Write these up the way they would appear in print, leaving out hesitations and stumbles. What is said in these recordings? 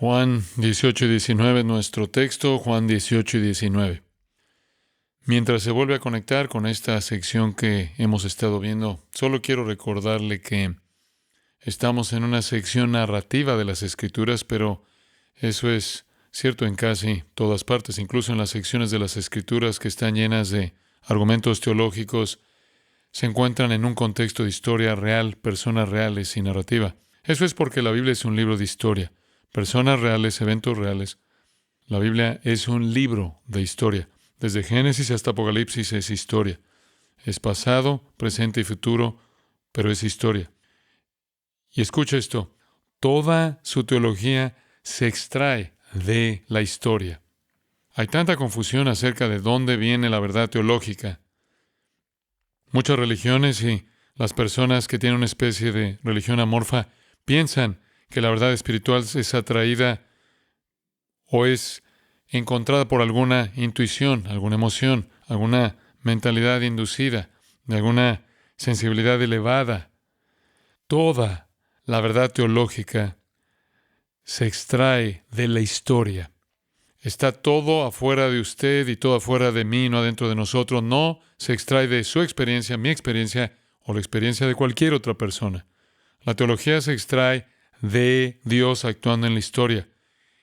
Juan 18 y 19, nuestro texto, Juan 18 y 19. Mientras se vuelve a conectar con esta sección que hemos estado viendo, solo quiero recordarle que estamos en una sección narrativa de las Escrituras, pero eso es cierto en casi todas partes, incluso en las secciones de las Escrituras que están llenas de argumentos teológicos, se encuentran en un contexto de historia real, personas reales y narrativa. Eso es porque la Biblia es un libro de historia. Personas reales, eventos reales. La Biblia es un libro de historia. Desde Génesis hasta Apocalipsis es historia. Es pasado, presente y futuro, pero es historia. Y escucha esto. Toda su teología se extrae de la historia. Hay tanta confusión acerca de dónde viene la verdad teológica. Muchas religiones y las personas que tienen una especie de religión amorfa piensan que la verdad espiritual es atraída o es encontrada por alguna intuición, alguna emoción, alguna mentalidad inducida, de alguna sensibilidad elevada. Toda la verdad teológica se extrae de la historia. Está todo afuera de usted y todo afuera de mí, no adentro de nosotros. No se extrae de su experiencia, mi experiencia o la experiencia de cualquier otra persona. La teología se extrae de Dios actuando en la historia.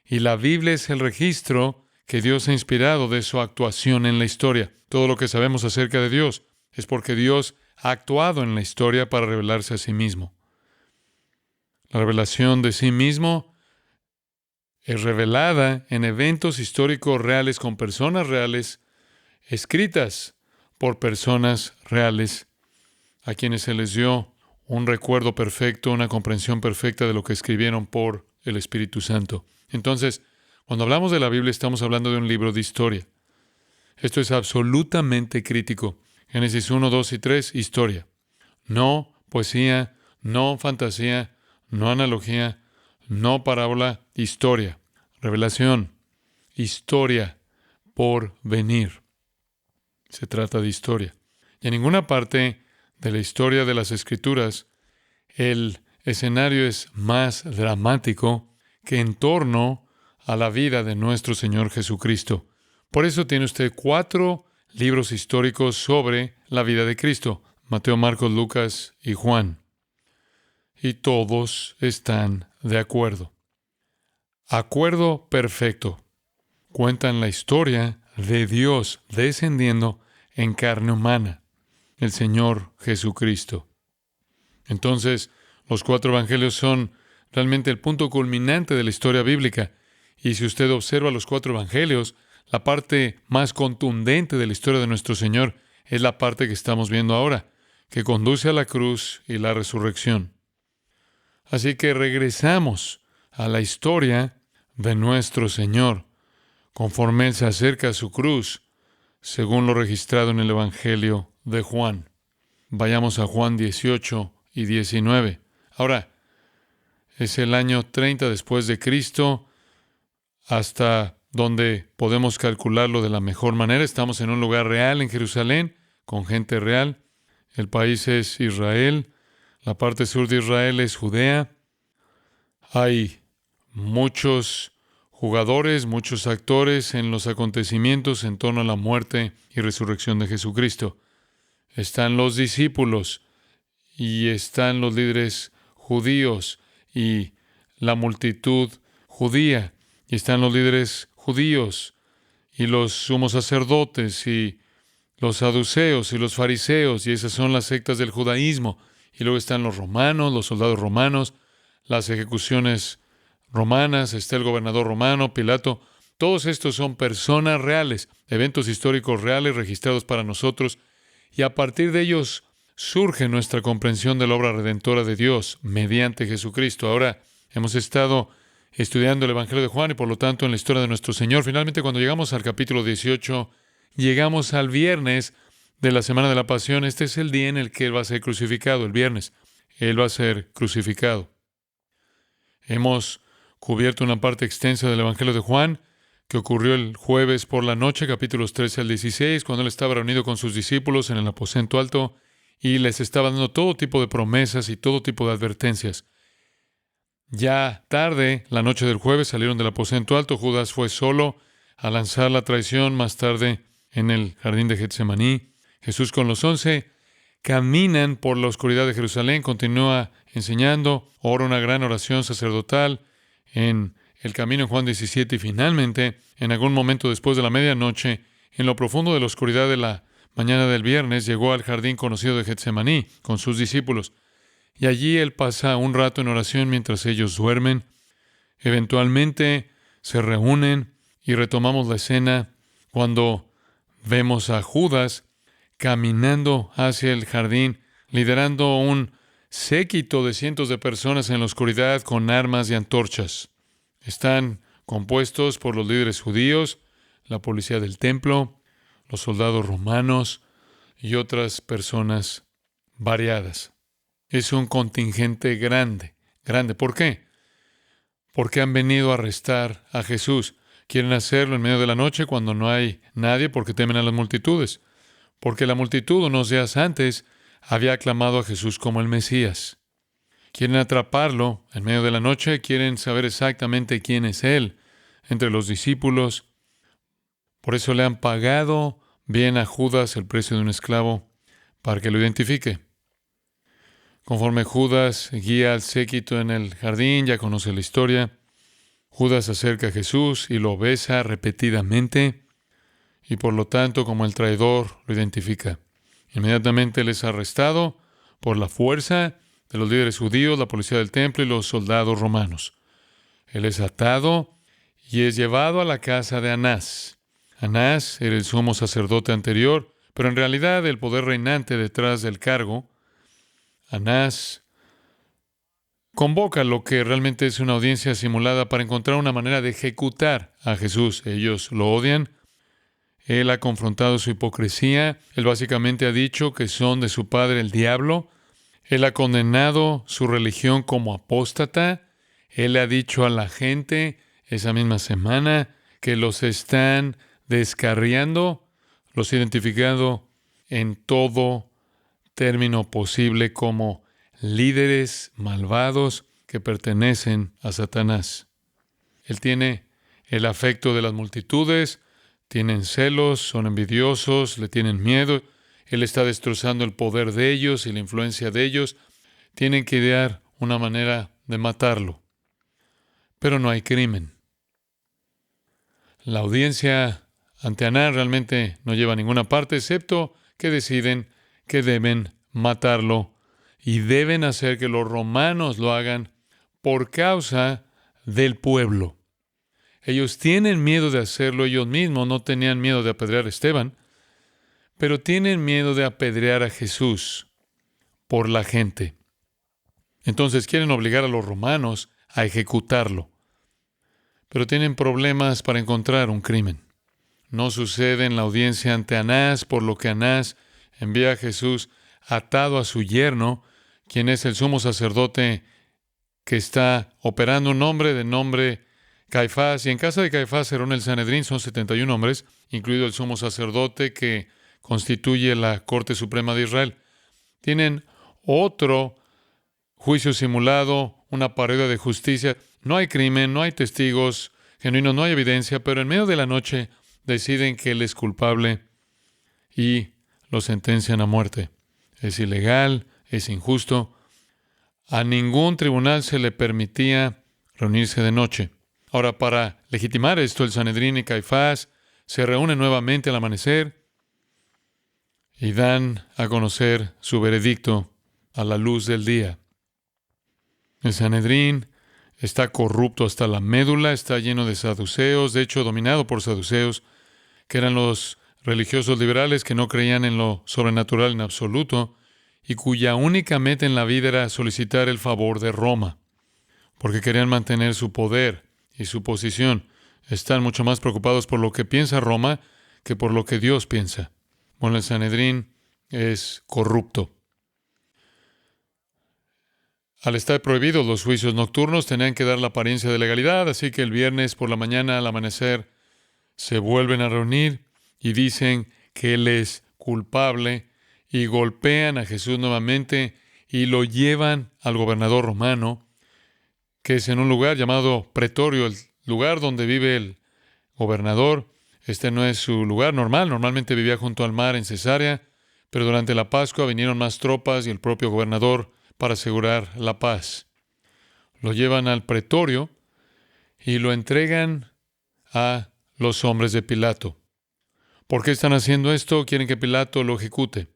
Y la Biblia es el registro que Dios ha inspirado de su actuación en la historia. Todo lo que sabemos acerca de Dios es porque Dios ha actuado en la historia para revelarse a sí mismo. La revelación de sí mismo es revelada en eventos históricos reales con personas reales, escritas por personas reales, a quienes se les dio un recuerdo perfecto, una comprensión perfecta de lo que escribieron por el Espíritu Santo. Entonces, cuando hablamos de la Biblia, estamos hablando de un libro de historia. Esto es absolutamente crítico. Génesis 1, 2 y 3, historia. No poesía, no fantasía, no analogía, no parábola, historia. Revelación, historia por venir. Se trata de historia. Y en ninguna parte de la historia de las Escrituras, el escenario es más dramático que en torno a la vida de nuestro Señor Jesucristo. Por eso tiene usted 4 libros históricos sobre la vida de Cristo: Mateo, Marcos, Lucas y Juan. Y todos están de acuerdo. Acuerdo perfecto. Cuentan la historia de Dios descendiendo en carne humana, el Señor Jesucristo. Entonces, los 4 evangelios son realmente el punto culminante de la historia bíblica. Y si usted observa los 4 evangelios, la parte más contundente de la historia de nuestro Señor es la parte que estamos viendo ahora, que conduce a la cruz y la resurrección. Así que regresamos a la historia de nuestro Señor, conforme Él se acerca a su cruz, según lo registrado en el Evangelio de Juan. Vayamos a Juan 18 y 19. Ahora, es el año 30 después de Cristo, hasta donde podemos calcularlo de la mejor manera. Estamos en un lugar real en Jerusalén, con gente real. El país es Israel. La parte sur de Israel es Judea. Hay muchos jugadores, muchos actores en los acontecimientos en torno a la muerte y resurrección de Jesucristo. Están los discípulos y están los líderes judíos y la multitud judía. Y están los líderes judíos y los sumos sacerdotes y los saduceos y los fariseos, y esas son las sectas del judaísmo. Y luego están los romanos, los soldados romanos, las ejecuciones romanas, está el gobernador romano, Pilato. Todos estos son personas reales, eventos históricos reales registrados para nosotros, y a partir de ellos surge nuestra comprensión de la obra redentora de Dios mediante Jesucristo. Ahora hemos estado estudiando el Evangelio de Juan y por lo tanto en la historia de nuestro Señor. Finalmente, cuando llegamos al capítulo 18, llegamos al viernes de la Semana de la Pasión. Este es el día en el que Él va a ser crucificado, el viernes. Él va a ser crucificado. Hemos cubierto una parte extensa del Evangelio de Juan, que ocurrió el jueves por la noche, capítulos 13 al 16, cuando Él estaba reunido con sus discípulos en el aposento alto y les estaba dando todo tipo de promesas y todo tipo de advertencias. Ya tarde, la noche del jueves, salieron del aposento alto. Judas fue solo a lanzar la traición. Más tarde, en el jardín de Getsemaní, Jesús con los 11 caminan por la oscuridad de Jerusalén, continúa enseñando, ora una gran oración sacerdotal en el camino en Juan 17 y finalmente, en algún momento después de la medianoche, en lo profundo de la oscuridad de la mañana del viernes, llegó al jardín conocido de Getsemaní con sus discípulos. Y allí Él pasa un rato en oración mientras ellos duermen. Eventualmente se reúnen y retomamos la escena cuando vemos a Judas caminando hacia el jardín, liderando un séquito de cientos de personas en la oscuridad con armas y antorchas. Están compuestos por los líderes judíos, la policía del templo, los soldados romanos y otras personas variadas. Es un contingente grande, grande. ¿Por qué? Porque han venido a arrestar a Jesús. Quieren hacerlo en medio de la noche cuando no hay nadie porque temen a las multitudes. Porque la multitud unos días antes había aclamado a Jesús como el Mesías. Quieren atraparlo en medio de la noche, quieren saber exactamente quién es Él entre los discípulos. Por eso le han pagado bien a Judas el precio de un esclavo para que lo identifique. Conforme Judas guía al séquito en el jardín, ya conoce la historia, Judas se acerca a Jesús y lo besa repetidamente y por lo tanto como el traidor lo identifica. Inmediatamente él es arrestado por la fuerza de los líderes judíos, la policía del templo y los soldados romanos. Él es atado y es llevado a la casa de Anás. Anás era el sumo sacerdote anterior, pero en realidad el poder reinante detrás del cargo. Anás convoca lo que realmente es una audiencia simulada para encontrar una manera de ejecutar a Jesús. Ellos lo odian. Él ha confrontado su hipocresía. Él básicamente ha dicho que son de su padre el diablo. Él ha condenado su religión como apóstata. Él le ha dicho a la gente esa misma semana que los están descarriando, los ha identificado en todo término posible como líderes malvados que pertenecen a Satanás. Él tiene el afecto de las multitudes, tienen celos, son envidiosos, le tienen miedo. Él está destrozando el poder de ellos y la influencia de ellos. Tienen que idear una manera de matarlo. Pero no hay crimen. La audiencia ante Anás realmente no lleva a ninguna parte, excepto que deciden que deben matarlo y deben hacer que los romanos lo hagan por causa del pueblo. Ellos tienen miedo de hacerlo ellos mismos, no tenían miedo de apedrear a Esteban, pero tienen miedo de apedrear a Jesús por la gente. Entonces quieren obligar a los romanos a ejecutarlo, pero tienen problemas para encontrar un crimen. No sucede en la audiencia ante Anás, por lo que Anás envía a Jesús atado a su yerno, quien es el sumo sacerdote que está operando un hombre de nombre Caifás. Y en casa de Caifás se reúne el Sanedrín, son 71 hombres, incluido el sumo sacerdote que constituye la Corte Suprema de Israel. Tienen otro juicio simulado, una parodia de justicia. No hay crimen, no hay testigos genuinos, no hay evidencia, pero en medio de la noche deciden que él es culpable y lo sentencian a muerte. Es ilegal, es injusto. A ningún tribunal se le permitía reunirse de noche. Ahora, para legitimar esto, el Sanedrín y Caifás se reúnen nuevamente al amanecer y dan a conocer su veredicto a la luz del día. El Sanedrín está corrupto hasta la médula, está lleno de saduceos, de hecho dominado por saduceos, que eran los religiosos liberales que no creían en lo sobrenatural en absoluto y cuya única meta en la vida era solicitar el favor de Roma, porque querían mantener su poder y su posición. Están mucho más preocupados por lo que piensa Roma que por lo que Dios piensa. Bueno, el Sanedrín es corrupto. Al estar prohibidos los juicios nocturnos, tenían que dar la apariencia de legalidad, así que el viernes por la mañana, al amanecer, se vuelven a reunir y dicen que él es culpable y golpean a Jesús nuevamente y lo llevan al gobernador romano, que es en un lugar llamado Pretorio, el lugar donde vive el gobernador. Este no es su lugar normal. Normalmente vivía junto al mar en Cesarea, pero durante la Pascua vinieron más tropas y el propio gobernador para asegurar la paz. Lo llevan al Pretorio y lo entregan a los hombres de Pilato. ¿Por qué están haciendo esto? Quieren que Pilato lo ejecute.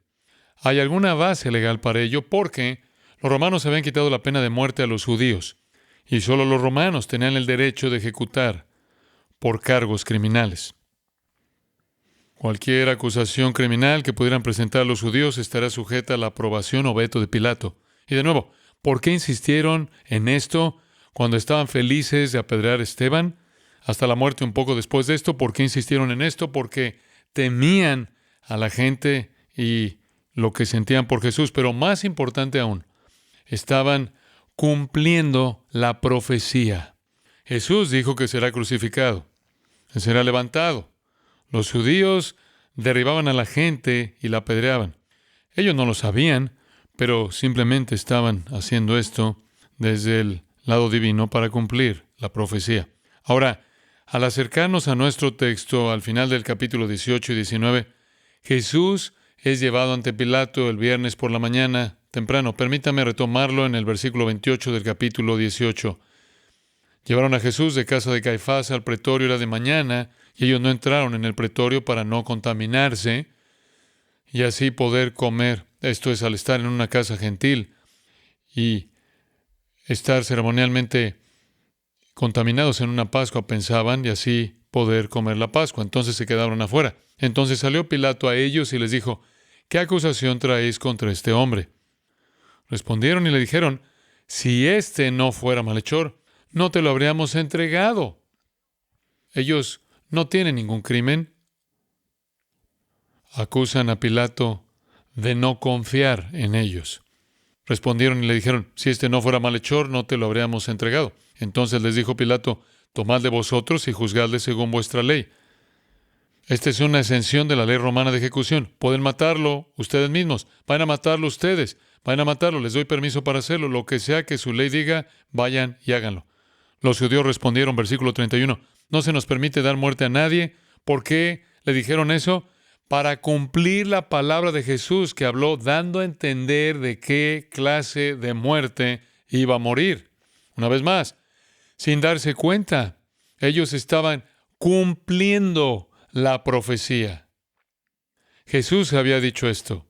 ¿Hay alguna base legal para ello? Porque los romanos habían quitado la pena de muerte a los judíos y solo los romanos tenían el derecho de ejecutar por cargos criminales. Cualquier acusación criminal que pudieran presentar los judíos estará sujeta a la aprobación o veto de Pilato. Y de nuevo, ¿por qué insistieron en esto cuando estaban felices de apedrear a Esteban? Hasta la muerte un poco después de esto, ¿por qué insistieron en esto? Porque temían a la gente y lo que sentían por Jesús. Pero más importante aún, estaban cumpliendo la profecía. Jesús dijo que será crucificado, que será levantado. Los judíos derribaban a la gente y la apedreaban. Ellos no lo sabían, pero simplemente estaban haciendo esto desde el lado divino para cumplir la profecía. Ahora, al acercarnos a nuestro texto, al final del capítulo 18 y 19, Jesús es llevado ante Pilato el viernes por la mañana temprano. Permítame retomarlo en el versículo 28 del capítulo 18. Llevaron a Jesús de casa de Caifás al pretorio, era de mañana, y ellos no entraron en el pretorio para no contaminarse y así poder comer. Esto es, al estar en una casa gentil y estar ceremonialmente contaminados en una Pascua, pensaban, y así poder comer la Pascua. Entonces se quedaron afuera. Entonces salió Pilato a ellos y les dijo: ¿qué acusación traéis contra este hombre? Respondieron y le dijeron: si éste no fuera malhechor, no te lo habríamos entregado. Ellos no tienen ningún crimen. Acusan a Pilato de no confiar en ellos. Respondieron y le dijeron: si este no fuera malhechor, no te lo habríamos entregado. Entonces les dijo Pilato: tomad de vosotros y juzgadle según vuestra ley. Esta es una exención de la ley romana de ejecución. Pueden matarlo ustedes mismos. Van a matarlo ustedes. Van a matarlo. Les doy permiso para hacerlo. Lo que sea que su ley diga, vayan y háganlo. Los judíos respondieron, versículo 31, no se nos permite dar muerte a nadie. ¿Por qué le dijeron eso? Para cumplir la palabra de Jesús que habló, dando a entender de qué clase de muerte iba a morir. Una vez más, sin darse cuenta, ellos estaban cumpliendo la profecía. Jesús había dicho esto.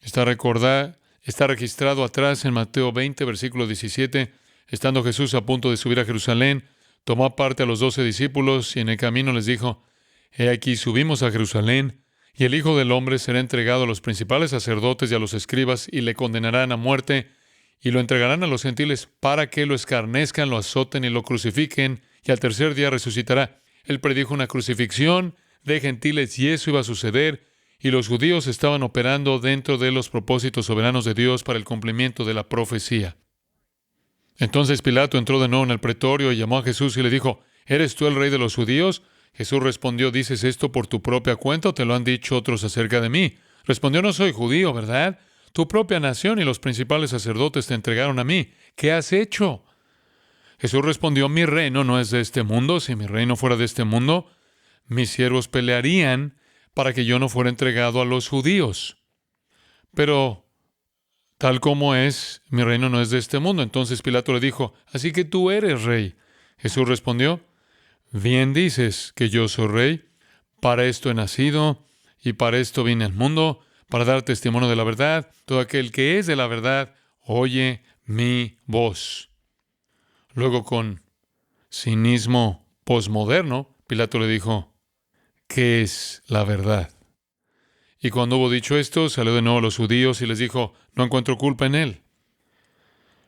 Está registrado atrás en Mateo 20, versículo 17. Estando Jesús a punto de subir a Jerusalén, tomó aparte a los 12 discípulos y en el camino les dijo: he aquí subimos a Jerusalén, y el Hijo del Hombre será entregado a los principales sacerdotes y a los escribas, y le condenarán a muerte, y lo entregarán a los gentiles para que lo escarnezcan, lo azoten y lo crucifiquen, y al tercer día resucitará. Él predijo una crucifixión de gentiles, y eso iba a suceder, y los judíos estaban operando dentro de los propósitos soberanos de Dios para el cumplimiento de la profecía. Entonces Pilato entró de nuevo en el pretorio y llamó a Jesús y le dijo: ¿eres tú el rey de los judíos? Jesús respondió: ¿dices esto por tu propia cuenta o te lo han dicho otros acerca de mí? Respondió: no soy judío, ¿verdad? Tu propia nación y los principales sacerdotes te entregaron a mí. ¿Qué has hecho? Jesús respondió: mi reino no es de este mundo. Si mi reino fuera de este mundo, mis siervos pelearían para que yo no fuera entregado a los judíos. Pero tal como es, mi reino no es de este mundo. Entonces Pilato le dijo: así que tú eres rey. Jesús respondió: bien dices que yo soy rey. Para esto he nacido y para esto vine al mundo, para dar testimonio de la verdad. Todo aquel que es de la verdad oye mi voz. Luego, con cinismo posmoderno, Pilato le dijo: ¿qué es la verdad? Y cuando hubo dicho esto, salió de nuevo a los judíos y les dijo: no encuentro culpa en él.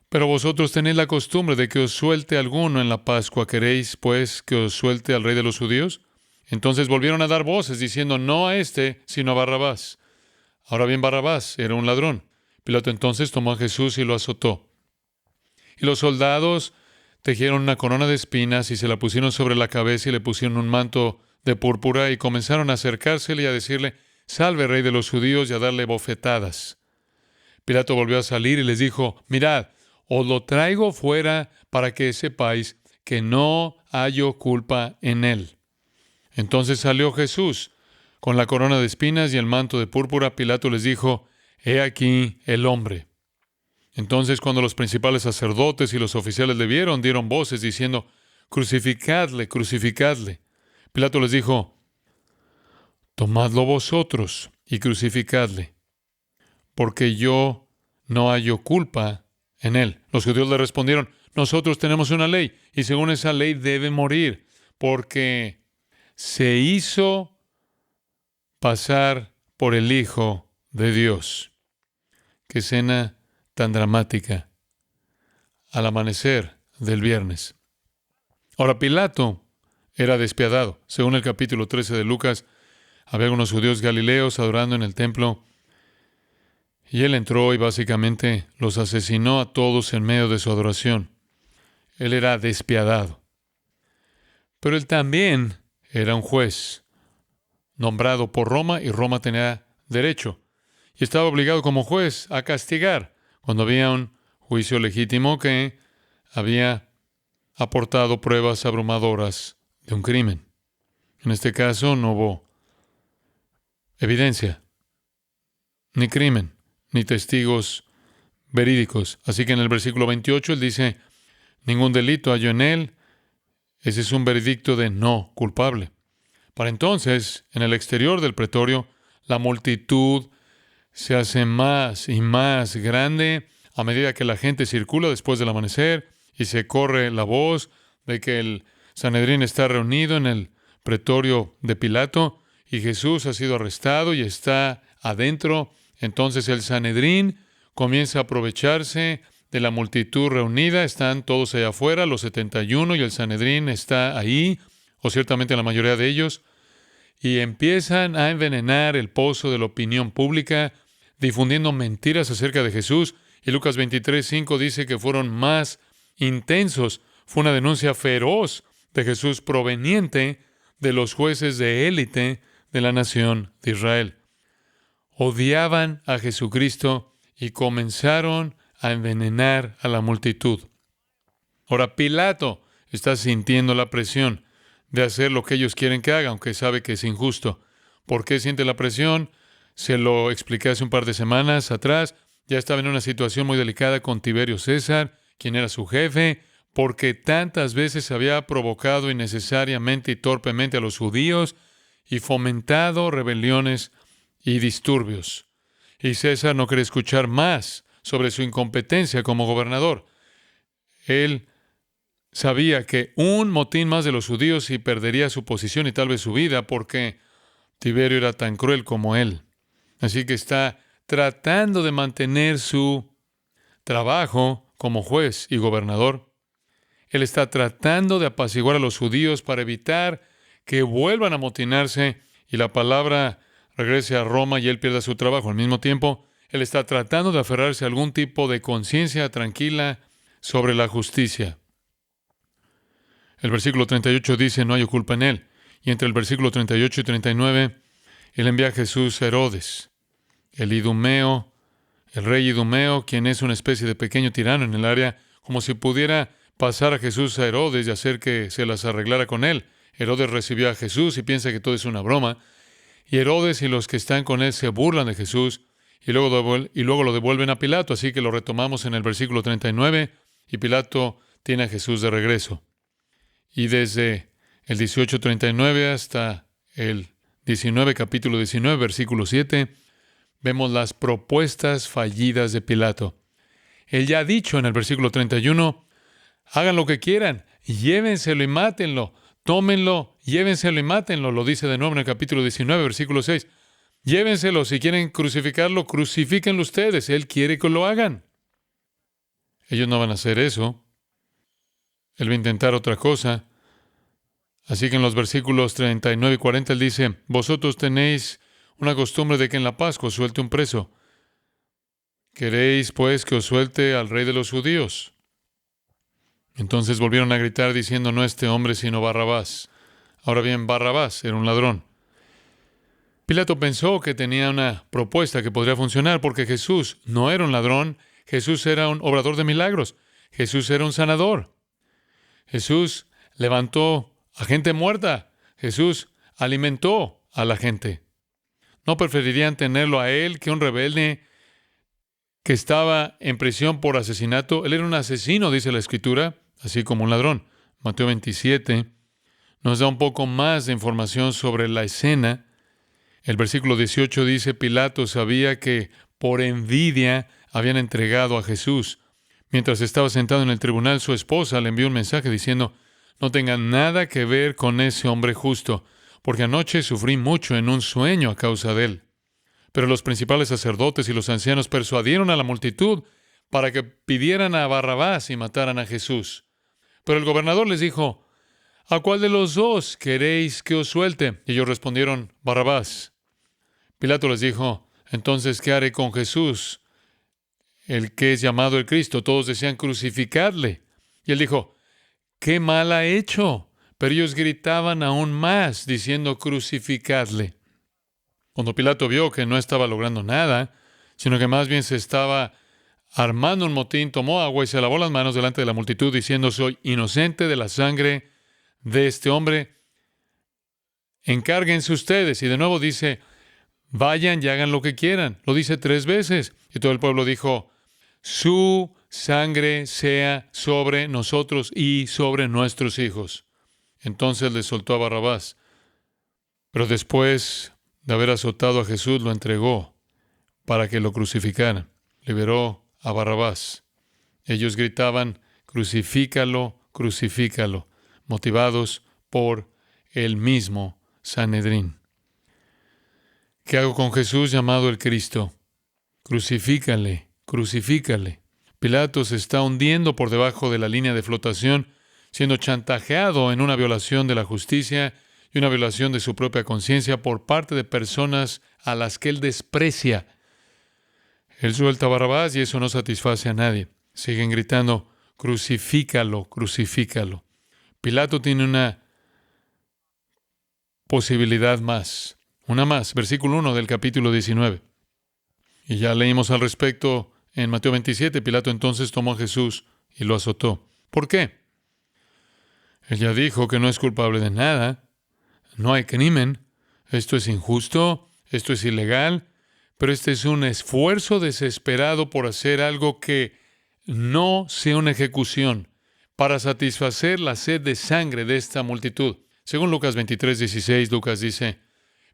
Pero vosotros tenéis la costumbre de que os suelte alguno en la Pascua. ¿Queréis, pues, que os suelte al rey de los judíos? Entonces volvieron a dar voces, diciendo: no a este, sino a Barrabás. Ahora bien, Barrabás era un ladrón. Pilato entonces tomó a Jesús y lo azotó. Y los soldados tejieron una corona de espinas y se la pusieron sobre la cabeza y le pusieron un manto de púrpura y comenzaron a acercársele y a decirle: salve, rey de los judíos, y a darle bofetadas. Pilato volvió a salir y les dijo: mirad, os lo traigo fuera para que sepáis que no hallo culpa en él. Entonces salió Jesús con la corona de espinas y el manto de púrpura. Pilato les dijo, he aquí el hombre. Entonces, cuando los principales sacerdotes y los oficiales le vieron, dieron voces diciendo, crucificadle, crucificadle. Pilato les dijo, tomadlo vosotros y crucificadle, porque yo no hallo culpa en él. Los judíos le respondieron, nosotros tenemos una ley, y según esa ley debe morir, porque se hizo pasar por el Hijo de Dios. Qué escena tan dramática al amanecer del viernes. Ahora, Pilato era despiadado. Según el capítulo 13 de Lucas, había algunos judíos galileos adorando en el templo, y él entró y básicamente los asesinó a todos en medio de su adoración. Él era despiadado. Pero él también era un juez nombrado por Roma, y Roma tenía derecho. Y estaba obligado como juez a castigar cuando había un juicio legítimo que había aportado pruebas abrumadoras de un crimen. En este caso no hubo evidencia, ni crimen, ni testigos verídicos. Así que en el versículo 28 él dice, ningún delito hallo en él. Ese es un veredicto de no culpable. Para entonces, en el exterior del pretorio, la multitud se hace más y más grande a medida que la gente circula después del amanecer y se corre la voz de que el Sanedrín está reunido en el pretorio de Pilato y Jesús ha sido arrestado y está adentro. Entonces el Sanedrín comienza a aprovecharse de la multitud reunida. Están todos allá afuera, los 71, y el Sanedrín está ahí, o ciertamente la mayoría de ellos, y empiezan a envenenar el pozo de la opinión pública, difundiendo mentiras acerca de Jesús. Y Lucas 23:5 dice que fueron más intensos. Fue una denuncia feroz de Jesús proveniente de los jueces de élite de la nación de Israel. Odiaban a Jesucristo y comenzaron a envenenar a la multitud. Ahora Pilato está sintiendo la presión de hacer lo que ellos quieren que haga, aunque sabe que es injusto. ¿Por qué siente la presión? Se lo expliqué hace un par de semanas atrás. Ya estaba en una situación muy delicada con Tiberio César, quien era su jefe, porque tantas veces había provocado innecesariamente y torpemente a los judíos y fomentado rebeliones y disturbios. Y César no quería escuchar más sobre su incompetencia como gobernador. Él sabía que un motín más de los judíos y perdería su posición y tal vez su vida, porque Tiberio era tan cruel como él. Así que está tratando de mantener su trabajo como juez y gobernador. Él está tratando de apaciguar a los judíos para evitar que vuelvan a amotinarse y la palabra regrese a Roma y él pierda su trabajo. Al mismo tiempo, él está tratando de aferrarse a algún tipo de conciencia tranquila sobre la justicia. El versículo 38 dice, no hay culpa en él. Y entre el versículo 38 y 39, él envía a Jesús a Herodes, el idumeo, el rey idumeo, quien es una especie de pequeño tirano en el área, como si pudiera pasar a Jesús a Herodes y hacer que se las arreglara con él. Herodes recibió a Jesús y piensa que todo es una broma. Y Herodes y los que están con él se burlan de Jesús y luego lo devuelven a Pilato. Así que lo retomamos en el versículo 39 y Pilato tiene a Jesús de regreso. Y desde el 18:39 hasta el 19, capítulo 19, versículo 7, vemos las propuestas fallidas de Pilato. Él ya ha dicho en el versículo 31, hagan lo que quieran, llévenselo y mátenlo, tómenlo, llévenselo y mátenlo. Lo dice de nuevo en el capítulo 19, versículo 6. Llévenselo, si quieren crucificarlo, crucifíquenlo ustedes. Él quiere que lo hagan. Ellos no van a hacer eso. Él va a intentar otra cosa. Así que en los versículos 39 y 40 él dice, vosotros tenéis una costumbre de que en la Pascua suelte un preso. ¿Queréis, pues, que os suelte al rey de los judíos? Entonces volvieron a gritar diciendo, no este hombre sino Barrabás. Ahora bien, Barrabás era un ladrón. Pilato pensó que tenía una propuesta que podría funcionar porque Jesús no era un ladrón. Jesús era un obrador de milagros. Jesús era un sanador. Jesús levantó a gente muerta. Jesús alimentó a la gente. ¿No preferirían tenerlo a él que un rebelde que estaba en prisión por asesinato? Él era un asesino, dice la Escritura, así como un ladrón. Mateo 27 nos da un poco más de información sobre la escena. El versículo 18 dice, Pilato sabía que por envidia habían entregado a Jesús. Mientras estaba sentado en el tribunal, su esposa le envió un mensaje diciendo, no tengan nada que ver con ese hombre justo, porque anoche sufrí mucho en un sueño a causa de él. Pero los principales sacerdotes y los ancianos persuadieron a la multitud para que pidieran a Barrabás y mataran a Jesús. Pero el gobernador les dijo, ¿a cuál de los dos queréis que os suelte? Y ellos respondieron, Barrabás. Pilato les dijo, entonces, ¿qué haré con Jesús, el que es llamado el Cristo? Todos decían crucificarle. Y él dijo, ¿qué mal ha hecho? Pero ellos gritaban aún más, diciendo crucificadle. Cuando Pilato vio que no estaba logrando nada, sino que más bien se estaba armando un motín, tomó agua y se lavó las manos delante de la multitud, diciendo, soy inocente de la sangre de este hombre. Encárguense ustedes. Y de nuevo dice, vayan y hagan lo que quieran. Lo dice 3 veces. Y todo el pueblo dijo, su sangre sea sobre nosotros y sobre nuestros hijos. Entonces le soltó a Barrabás. Pero después de haber azotado a Jesús, lo entregó para que lo crucificaran. Liberó a Barrabás. Ellos gritaban, crucifícalo, crucifícalo, motivados por el mismo Sanedrín. ¿Qué hago con Jesús llamado el Cristo? Crucifícale, crucifícale. Pilato se está hundiendo por debajo de la línea de flotación, siendo chantajeado en una violación de la justicia y una violación de su propia conciencia por parte de personas a las que él desprecia. Él suelta a Barrabás y eso no satisface a nadie. Siguen gritando, crucifícalo, crucifícalo. Pilato tiene una posibilidad más. Una más, versículo 1 del capítulo 19. Y ya leímos al respecto en Mateo 27. Pilato entonces tomó a Jesús y lo azotó. ¿Por qué? Él ya dijo que no es culpable de nada. No hay crimen. Esto es injusto. Esto es ilegal. Pero este es un esfuerzo desesperado por hacer algo que no sea una ejecución para satisfacer la sed de sangre de esta multitud. Según Lucas 23:16, Lucas dice,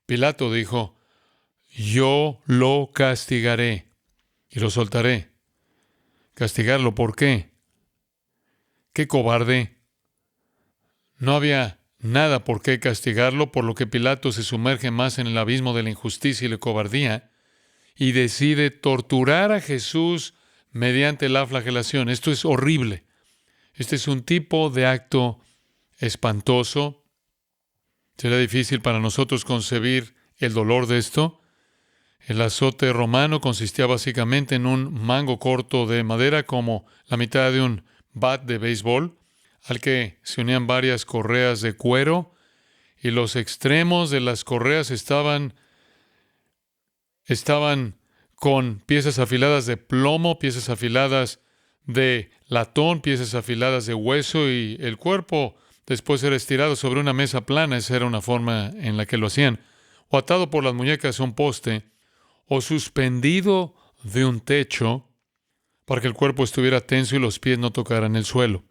Pilato dijo, yo lo castigaré y lo soltaré. ¿Castigarlo por qué? ¡Qué cobarde! No había nada por qué castigarlo, por lo que Pilato se sumerge más en el abismo de la injusticia y la cobardía y decide torturar a Jesús mediante la flagelación. Esto es horrible. Este es un tipo de acto espantoso. Será difícil para nosotros concebir el dolor de esto. El azote romano consistía básicamente en un mango corto de madera como la mitad de un bat de béisbol, al que se unían varias correas de cuero, y los extremos de las correas estaban con piezas afiladas de plomo, piezas afiladas de latón, piezas afiladas de hueso, y el cuerpo después era estirado sobre una mesa plana. Esa era una forma en la que lo hacían, o atado por las muñecas a un poste, o suspendido de un techo para que el cuerpo estuviera tenso y los pies no tocaran el suelo.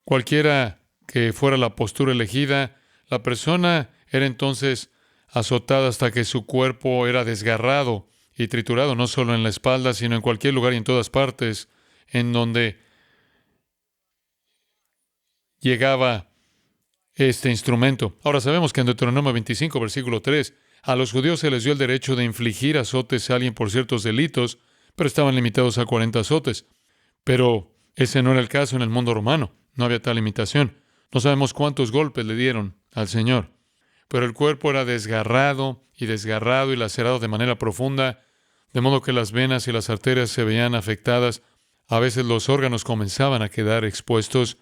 Cualquiera que fuera la postura elegida, la persona era entonces azotada hasta que su cuerpo era desgarrado y triturado, no solo en la espalda, sino en cualquier lugar y en todas partes en donde llegaba este instrumento. Ahora sabemos que en Deuteronomio 25, versículo 3, a los judíos se les dio el derecho de infligir azotes a alguien por ciertos delitos, pero estaban limitados a 40 azotes. Pero ese no era el caso en el mundo romano. No había tal limitación. No sabemos cuántos golpes le dieron al Señor. Pero el cuerpo era desgarrado y lacerado de manera profunda, de modo que las venas y las arterias se veían afectadas. A veces los órganos comenzaban a quedar expuestos,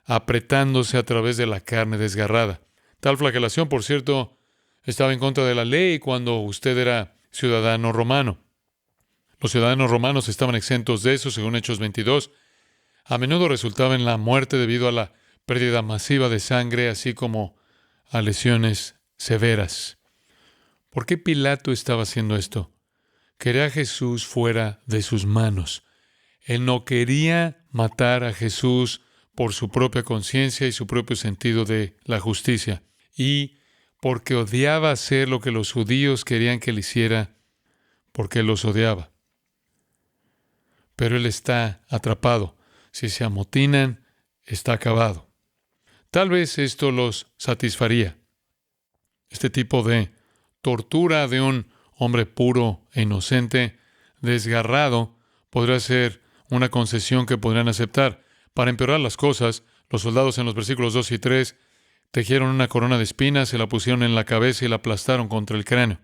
apretándose a través de la carne desgarrada. Tal flagelación, por cierto, estaba en contra de la ley cuando usted era ciudadano romano. Los ciudadanos romanos estaban exentos de eso, según Hechos 22. A menudo resultaba en la muerte debido a la pérdida masiva de sangre, así como a lesiones severas. ¿Por qué Pilato estaba haciendo esto? Quería a Jesús fuera de sus manos. Él no quería matar a Jesús por su propia conciencia y su propio sentido de la justicia, y porque odiaba hacer lo que los judíos querían que él hiciera, porque él los odiaba. Pero él está atrapado. Si se amotinan, está acabado. Tal vez esto los satisfaría. Este tipo de tortura de un hombre puro e inocente, desgarrado, podría ser una concesión que podrían aceptar. Para empeorar las cosas, los soldados en los versículos 2 y 3 tejieron una corona de espinas, se la pusieron en la cabeza y la aplastaron contra el cráneo.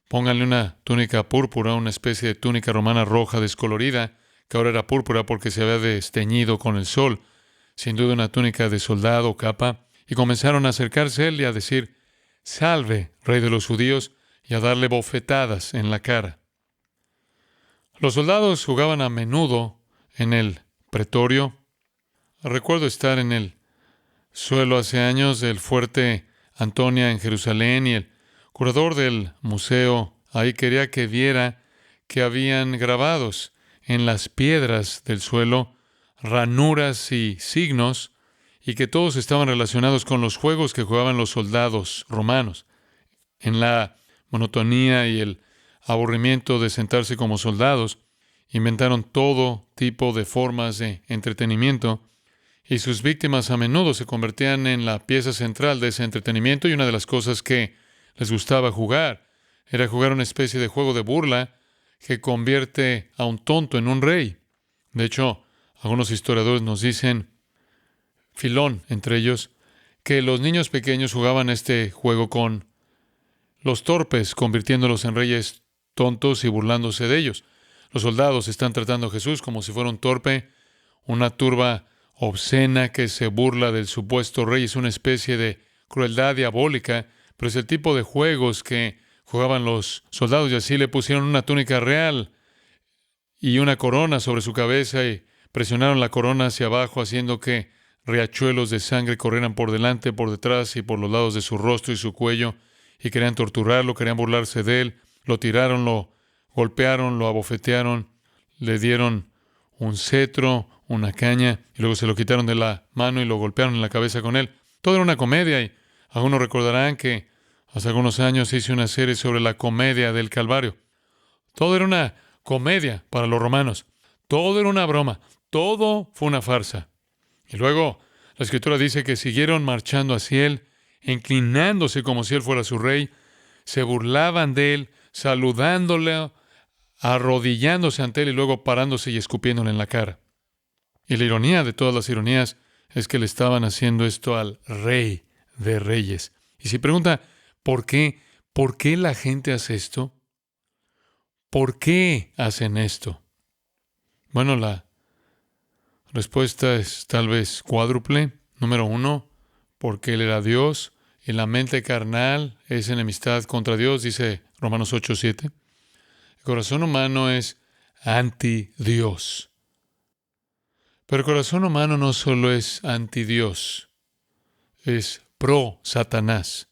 Pónganle una túnica púrpura, una especie de túnica romana roja descolorida, que ahora era púrpura porque se había desteñido con el sol, sin duda una túnica de soldado o capa, y comenzaron a acercarse a él y a decir: «Salve, rey de los judíos», y a darle bofetadas en la cara. Los soldados jugaban a menudo en el pretorio. Recuerdo estar en el suelo hace años del fuerte Antonia en Jerusalén, y el curador del museo ahí quería que viera que habían grabados en las piedras del suelo ranuras y signos, y que todos estaban relacionados con los juegos que jugaban los soldados romanos. En la monotonía y el aburrimiento de sentarse como soldados, inventaron todo tipo de formas de entretenimiento, y sus víctimas a menudo se convertían en la pieza central de ese entretenimiento, y una de las cosas que les gustaba jugar era jugar una especie de juego de burla que convierte a un tonto en un rey. De hecho, algunos historiadores nos dicen, Filón entre ellos, que los niños pequeños jugaban este juego con los torpes, convirtiéndolos en reyes tontos y burlándose de ellos. Los soldados están tratando a Jesús como si fuera un torpe, una turba obscena que se burla del supuesto rey. Es una especie de crueldad diabólica, pero es el tipo de juegos que jugaban los soldados, y así le pusieron una túnica real y una corona sobre su cabeza y presionaron la corona hacia abajo, haciendo que riachuelos de sangre corrieran por delante, por detrás y por los lados de su rostro y su cuello, y querían torturarlo, querían burlarse de él. Lo tiraron, lo golpearon, lo abofetearon, le dieron un cetro, una caña, y luego se lo quitaron de la mano y lo golpearon en la cabeza con él. Todo era una comedia, y algunos recordarán que hace algunos años hice una serie sobre la comedia del Calvario. Todo era una comedia para los romanos. Todo era una broma. Todo fue una farsa. Y luego la Escritura dice que siguieron marchando hacia él, inclinándose como si él fuera su rey. Se burlaban de él, saludándole, arrodillándose ante él y luego parándose y escupiéndole en la cara. Y la ironía de todas las ironías es que le estaban haciendo esto al Rey de Reyes. Y si pregunta, ¿por qué? ¿Por qué la gente hace esto? ¿Por qué hacen esto? Bueno, la respuesta es tal vez cuádruple. Número 1, porque Él era Dios y la mente carnal es enemistad contra Dios, dice Romanos 8:7. El corazón humano es anti-Dios. Pero el corazón humano no solo es anti-Dios, es pro-Satanás,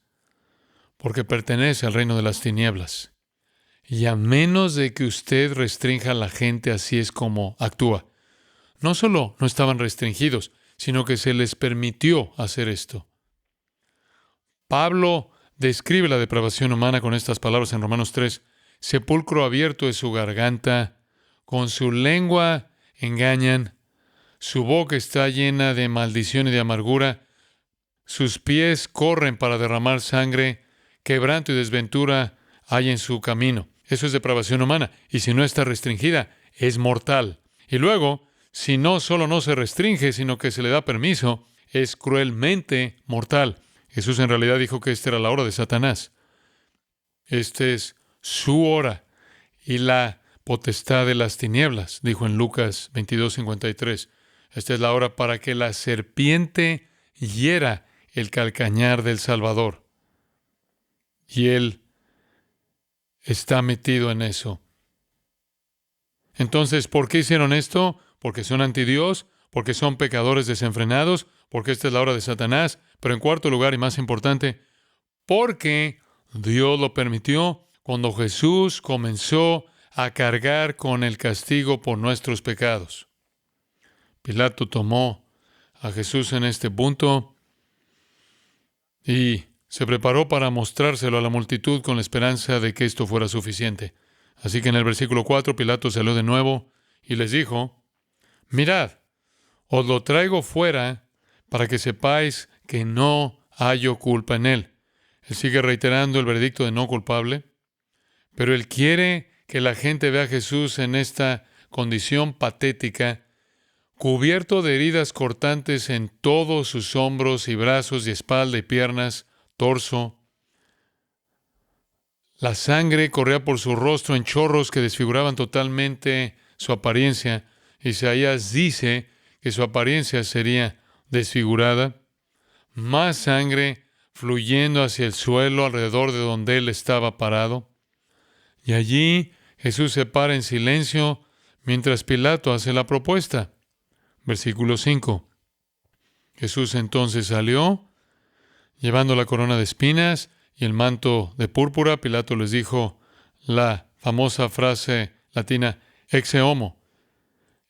porque pertenece al reino de las tinieblas. Y a menos de que usted restrinja a la gente, así es como actúa. No solo no estaban restringidos, sino que se les permitió hacer esto. Pablo describe la depravación humana con estas palabras en Romanos 3. Sepulcro abierto es su garganta, con su lengua engañan, su boca está llena de maldición y de amargura, sus pies corren para derramar sangre, quebranto y desventura hay en su camino. Eso es depravación humana, y si no está restringida, es mortal. Y luego, si no solo no se restringe, sino que se le da permiso, es cruelmente mortal. Jesús en realidad dijo que esta era la hora de Satanás. Esta es su hora y la potestad de las tinieblas, dijo en Lucas 22:53. Esta es la hora para que la serpiente hiera el calcañar del Salvador. Y Él está metido en eso. Entonces, ¿por qué hicieron esto? Porque son anti Dios, porque son pecadores desenfrenados, porque esta es la hora de Satanás. Pero en cuarto lugar y más importante, porque Dios lo permitió cuando Jesús comenzó a cargar con el castigo por nuestros pecados. Pilato tomó a Jesús en este punto y se preparó para mostrárselo a la multitud con la esperanza de que esto fuera suficiente. Así que en el versículo 4, Pilato salió de nuevo y les dijo: mirad, os lo traigo fuera para que sepáis que no hallo culpa en él. Él sigue reiterando el veredicto de no culpable, pero él quiere que la gente vea a Jesús en esta condición patética, cubierto de heridas cortantes en todos sus hombros y brazos y espalda y piernas, torso. La sangre corría por su rostro en chorros que desfiguraban totalmente su apariencia. Isaías dice que su apariencia sería desfigurada. Más sangre fluyendo hacia el suelo alrededor de donde él estaba parado. Y allí Jesús se para en silencio mientras Pilato hace la propuesta. Versículo 5. Jesús entonces salió, llevando la corona de espinas y el manto de púrpura. Pilato les dijo la famosa frase latina, exe homo.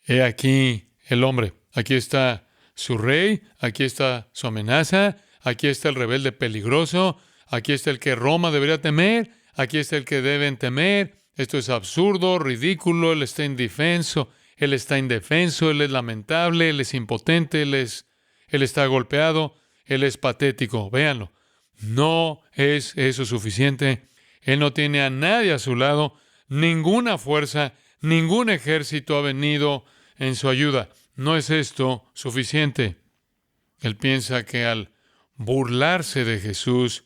He aquí el hombre. Aquí está su rey, aquí está su amenaza, aquí está el rebelde peligroso, aquí está el que Roma debería temer, aquí está el que deben temer. Esto es absurdo, ridículo, él está indefenso, él está indefenso, él es lamentable, él es impotente, él está golpeado, él es patético. Véanlo. No es eso suficiente. Él no tiene a nadie a su lado, ninguna fuerza, ningún ejército ha venido en su ayuda. No es esto suficiente. Él piensa que al burlarse de Jesús,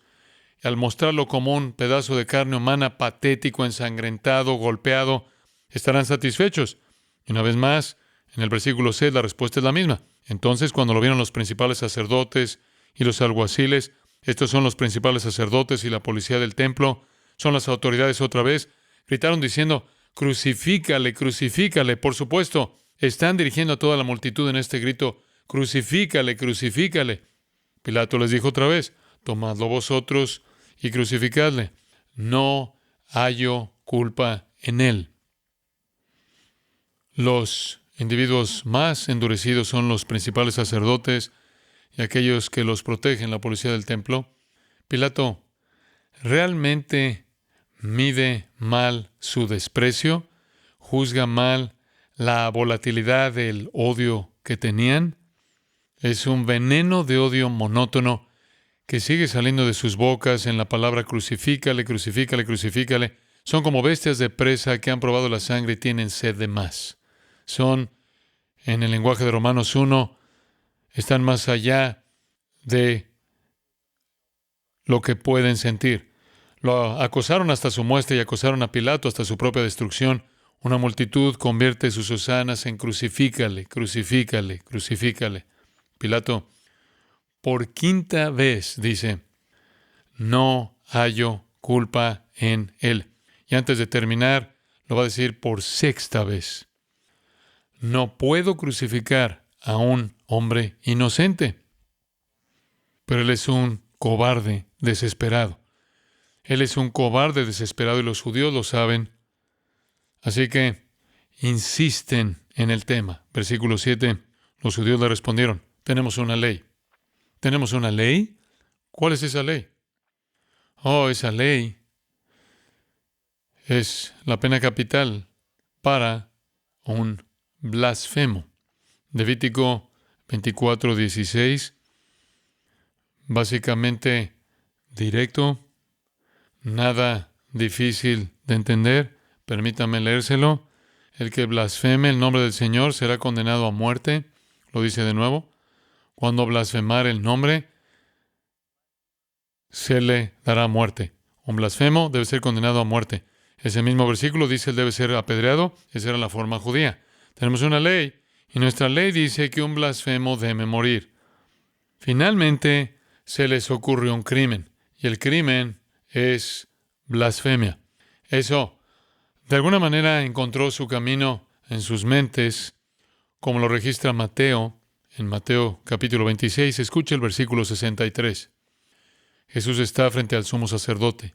al mostrarlo como un pedazo de carne humana patético, ensangrentado, golpeado, estarán satisfechos. Y una vez más, en el versículo 6, la respuesta es la misma. Entonces, cuando lo vieron los principales sacerdotes y los alguaciles, estos son los principales sacerdotes y la policía del templo, son las autoridades otra vez, gritaron diciendo: crucifícale, crucifícale. Por supuesto, están dirigiendo a toda la multitud en este grito: crucifícale, crucifícale. Pilato les dijo otra vez: tomadlo vosotros y crucificadle. No hallo culpa en él. Los individuos más endurecidos son los principales sacerdotes y aquellos que los protegen, la policía del templo. Pilato realmente mide mal su desprecio, juzga mal la volatilidad del odio que tenían. Es un veneno de odio monótono que sigue saliendo de sus bocas en la palabra crucifícale, crucifícale, crucifícale. Son como bestias de presa que han probado la sangre y tienen sed de más. Son, en el lenguaje de Romanos 1, están más allá de lo que pueden sentir. Lo acosaron hasta su muerte y acosaron a Pilato hasta su propia destrucción. Una multitud convierte sus hosanas en crucifícale, crucifícale, crucifícale. Pilato, por quinta vez, dice: no hallo culpa en él. Y antes de terminar, lo va a decir por sexta vez: no puedo crucificar a un hombre inocente. Pero él es un cobarde desesperado. Él es un cobarde desesperado y los judíos lo saben. Así que insisten en el tema. Versículo 7, los judíos le respondieron: tenemos una ley. ¿Tenemos una ley? ¿Cuál es esa ley? Oh, esa ley es la pena capital para un blasfemo. Levítico 24:16, básicamente directo, nada difícil de entender. Permítame leérselo. El que blasfeme el nombre del Señor será condenado a muerte. Lo dice de nuevo. Cuando blasfemar el nombre, se le dará muerte. Un blasfemo debe ser condenado a muerte. Ese mismo versículo dice él debe ser apedreado. Esa era la forma judía. Tenemos una ley, y nuestra ley dice que un blasfemo debe morir. Finalmente, se les ocurrió un crimen, y el crimen es blasfemia. Eso, de alguna manera, encontró su camino en sus mentes, como lo registra Mateo, en Mateo capítulo 26, escuche el versículo 63. Jesús está frente al sumo sacerdote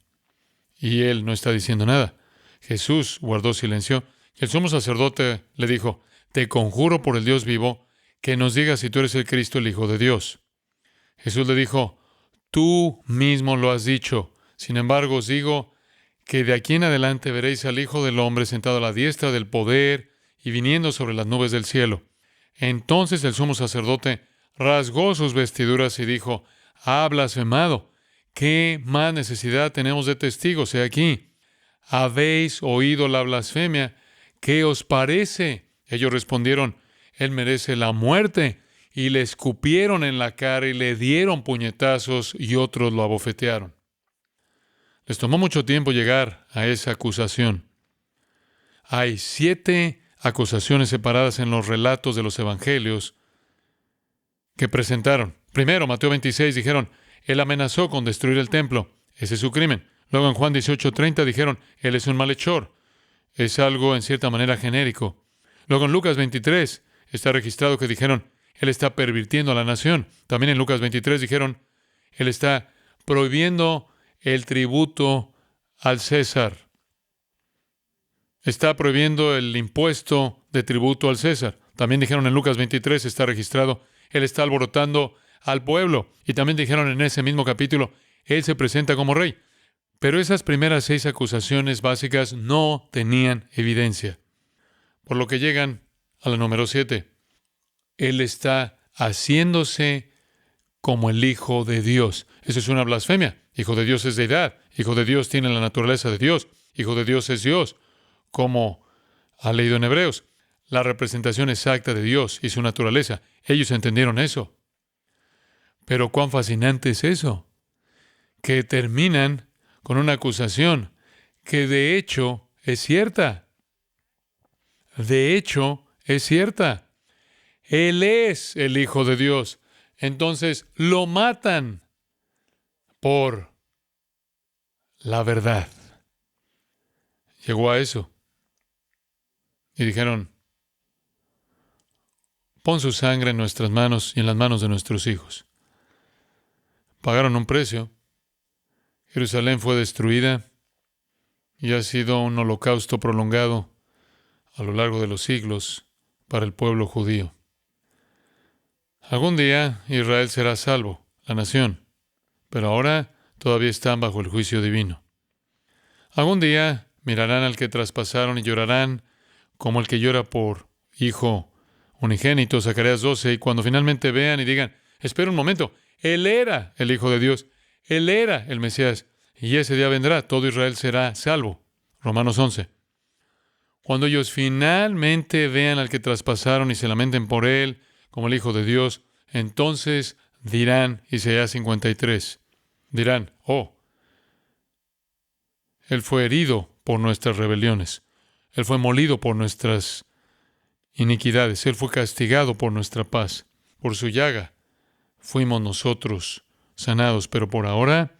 y él no está diciendo nada. Jesús guardó silencio y el sumo sacerdote le dijo: te conjuro por el Dios vivo que nos digas si tú eres el Cristo, el Hijo de Dios. Jesús le dijo: tú mismo lo has dicho. Sin embargo, os digo que de aquí en adelante veréis al Hijo del Hombre sentado a la diestra del poder y viniendo sobre las nubes del cielo. Entonces el sumo sacerdote rasgó sus vestiduras y dijo: ha blasfemado. ¿Qué más necesidad tenemos de testigos? He aquí, habéis oído la blasfemia. ¿Qué os parece? Ellos respondieron: él merece la muerte. Y le escupieron en la cara y le dieron puñetazos y otros lo abofetearon. Les tomó mucho tiempo llegar a esa acusación. Hay 7 acusaciones separadas en los relatos de los evangelios que presentaron. Primero, Mateo 26, dijeron: él amenazó con destruir el templo. Ese es su crimen. Luego en Juan 18:30 dijeron: él es un malhechor. Es algo en cierta manera genérico. Luego en Lucas 23 está registrado que dijeron: él está pervirtiendo a la nación. También en Lucas 23 dijeron: él está prohibiendo el tributo al César. Está prohibiendo el impuesto de tributo al César. También dijeron en Lucas 23, está registrado: él está alborotando al pueblo. Y también dijeron en ese mismo capítulo: él se presenta como rey. Pero esas primeras 6 acusaciones básicas no tenían evidencia. Por lo que llegan a la número 7. Él está haciéndose como el Hijo de Dios. Eso es una blasfemia. Hijo de Dios es deidad. Hijo de Dios tiene la naturaleza de Dios. Hijo de Dios es Dios, como ha leído en Hebreos. La representación exacta de Dios y su naturaleza. Ellos entendieron eso. Pero cuán fascinante es eso, que terminan con una acusación que de hecho es cierta. De hecho es cierta. Él es el Hijo de Dios. Entonces lo matan por la verdad. Llegó a eso. Y dijeron: pon su sangre en nuestras manos y en las manos de nuestros hijos. Pagaron un precio. Jerusalén fue destruida y ha sido un holocausto prolongado a lo largo de los siglos para el pueblo judío. Algún día Israel será salvo, la nación, pero ahora todavía están bajo el juicio divino. Algún día mirarán al que traspasaron y llorarán como el que llora por hijo unigénito, Zacarías 12, y cuando finalmente vean y digan: espera un momento, Él era el Hijo de Dios, Él era el Mesías, y ese día vendrá, todo Israel será salvo, Romanos 11. Cuando ellos finalmente vean al que traspasaron y se lamenten por Él como el Hijo de Dios, entonces dirán, Isaías 53, dirán: oh, Él fue herido por nuestras rebeliones, Él fue molido por nuestras iniquidades, Él fue castigado por nuestra paz, por su llaga fuimos nosotros sanados. Pero por ahora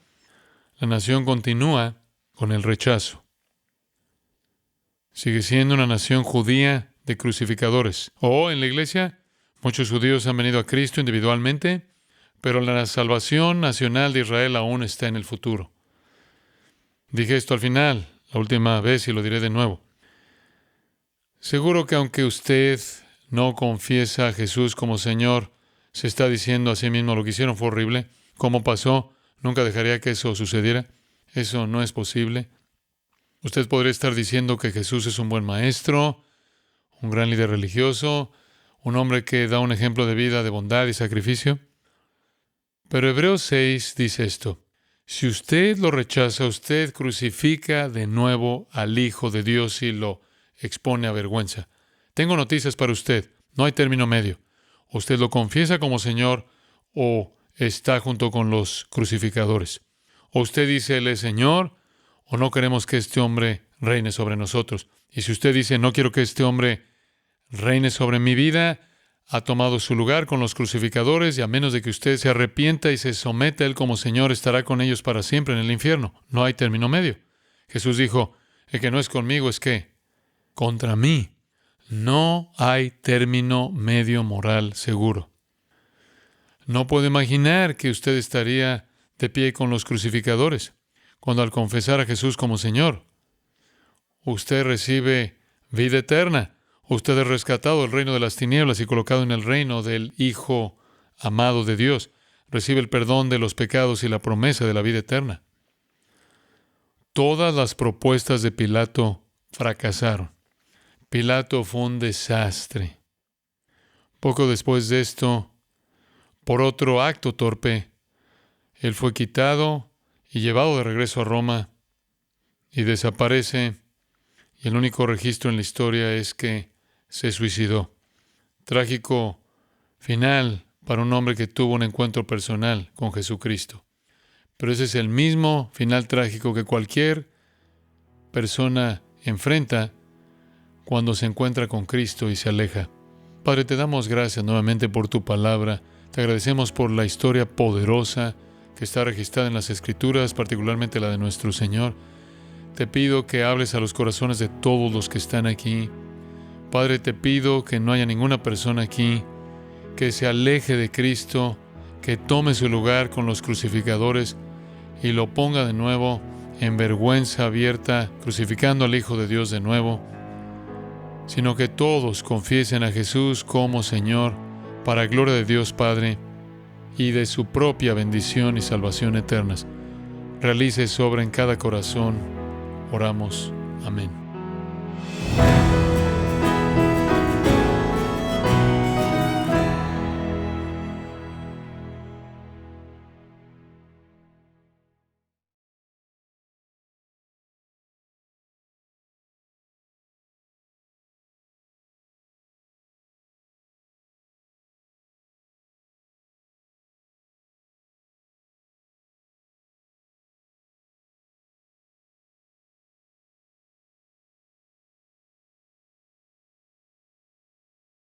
la nación continúa con el rechazo. Sigue siendo una nación judía de crucificadores. En la iglesia muchos judíos han venido a Cristo individualmente, pero la salvación nacional de Israel aún está en el futuro. Dije esto al final, la última vez, y lo diré de nuevo. Seguro que aunque usted no confiesa a Jesús como Señor, se está diciendo a sí mismo: lo que hicieron fue horrible. ¿Cómo pasó? Nunca dejaría que eso sucediera. Eso no es posible. Usted podría estar diciendo que Jesús es un buen maestro, un gran líder religioso, un hombre que da un ejemplo de vida de bondad y sacrificio. Pero Hebreos 6 dice esto: si usted lo rechaza, usted crucifica de nuevo al Hijo de Dios y lo expone a vergüenza. Tengo noticias para usted. No hay término medio. Usted lo confiesa como Señor o está junto con los crucificadores. O usted dice: Él es Señor, o no queremos que este hombre reine sobre nosotros. Y si usted dice: no quiero que este hombre reine sobre mi vida, ha tomado su lugar con los crucificadores, y a menos de que usted se arrepienta y se someta a Él como Señor, estará con ellos para siempre en el infierno. No hay término medio. Jesús dijo: el que no es conmigo es ¿qué? Contra mí. No hay término medio moral seguro. No puedo imaginar que usted estaría de pie con los crucificadores cuando al confesar a Jesús como Señor, usted recibe vida eterna. Usted es rescatado del reino de las tinieblas y colocado en el reino del Hijo amado de Dios. Recibe el perdón de los pecados y la promesa de la vida eterna. Todas las propuestas de Pilato fracasaron. Pilato fue un desastre. Poco después de esto, por otro acto torpe, él fue quitado y llevado de regreso a Roma y desaparece. Y el único registro en la historia es que se suicidó. Trágico final para un hombre que tuvo un encuentro personal con Jesucristo. Pero ese es el mismo final trágico que cualquier persona enfrenta cuando se encuentra con Cristo y se aleja. Padre, te damos gracias nuevamente por tu palabra. Te agradecemos por la historia poderosa que está registrada en las Escrituras, particularmente la de nuestro Señor. Te pido que hables a los corazones de todos los que están aquí. Padre, te pido que no haya ninguna persona aquí que se aleje de Cristo, que tome su lugar con los crucificadores y lo ponga de nuevo en vergüenza abierta, crucificando al Hijo de Dios de nuevo, sino que todos confiesen a Jesús como Señor, para gloria de Dios Padre y de su propia bendición y salvación eternas. Realice su obra en cada corazón. Oramos. Amén.